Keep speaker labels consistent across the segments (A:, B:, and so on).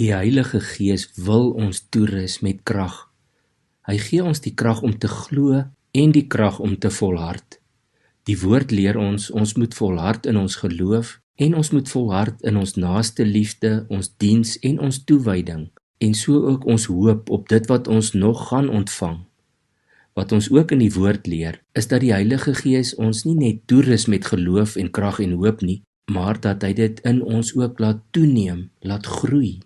A: Die Heilige Gees wil ons toerus met krag. Hy gee ons die krag om te glo en die krag om te volhard. Die woord leer ons moet volhard in ons geloof en ons moet volhard in ons naaste liefde, ons diens en ons toewyding en so ook ons hoop op dit wat ons nog gaan ontvang. Wat ons ook in die woord leer, is dat die Heilige Gees ons nie net toerus met geloof en krag en hoop nie, maar dat hy dit in ons ook laat toeneem, laat groei.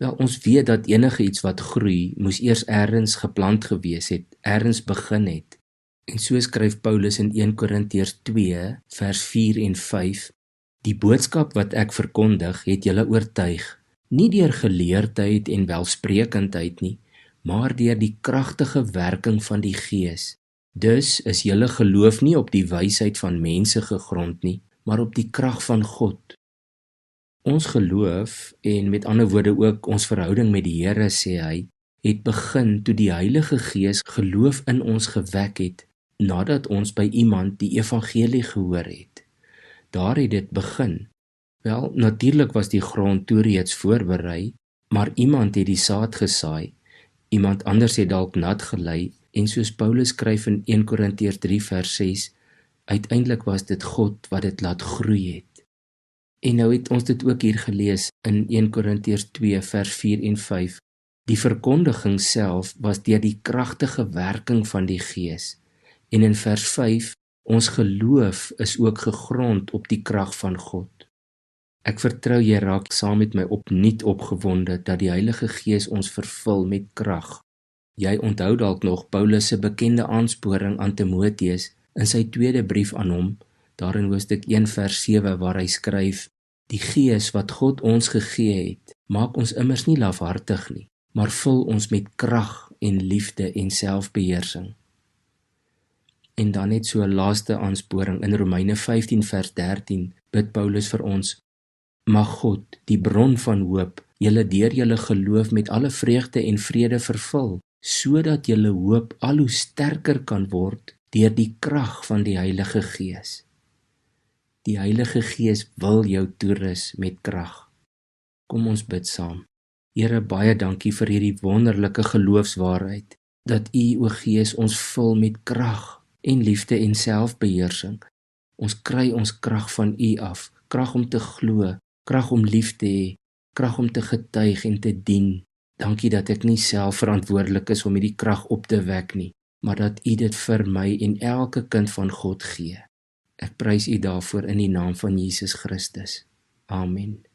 A: Wel, ons weet dat enige iets wat groei, moes eers ergens geplant gewees het, ergens begin het. En so skryf Paulus in 1 Korintiërs 2, vers 4 en 5, die boodskap wat ek verkondig, het julle oortuig, nie deur geleerdheid en welsprekendheid nie, maar deur die kragtige werking van die Gees. Dus is julle geloof nie op die wysheid van mense gegrond nie, maar op die krag van God. Ons geloof, en met ander woorde ook ons verhouding met die Here, sê hy, het begin toe die Heilige Gees geloof in ons gewek het, nadat ons by iemand die evangelie gehoor het. Daar het dit begin. Wel, natuurlik was die grond toe reeds voorberei, maar iemand het die saad gesaai, iemand anders het dalk nat gelei, en soos Paulus skryf in 1 Korintiërs 3 vers 6, uiteindelik was dit God wat dit laat groei het. En nou het ons dit ook hier gelees in 1 Korintiërs 2 vers 4 en 5. Die verkondiging self was deur die kragtige werking van die Gees. En in vers 5, ons geloof is ook gegrond op die krag van God. Ek vertrou jy raak saam met my opnuut opgewonde dat die Heilige Gees ons vervul met krag. Jy onthou dalk nog Paulus se bekende aansporing aan Timoteus in sy tweede brief aan hom, daar in Hoofstuk 1 vers 7 waar hy skryf, die Gees wat God ons gegee het, maak ons immers nie lafhartig nie, maar vul ons met krag en liefde en selfbeheersing. En dan net so 'n laaste aansporing in Romeine 15 vers 13, bid Paulus vir ons, mag God, die bron van hoop, julle deur julle geloof met alle vreugde en vrede vervul, sodat julle hoop al hoe sterker kan word deur die krag van die Heilige Gees. Die Heilige Gees wil jou toerus met krag. Kom ons bid saam. Here, baie dankie vir hierdie wonderlike geloofswaarheid, dat U, o Gees, ons vul met krag en liefde en selfbeheersing. Ons kry ons krag van U af, krag om te glo, krag om lief te hê, krag om te getuig en te dien. Dankie dat ek nie self verantwoordelik is om hierdie krag op te wek nie, maar dat U dit vir my en elke kind van God gee. Ek prys U daarvoor in die naam van Jesus Christus. Amen.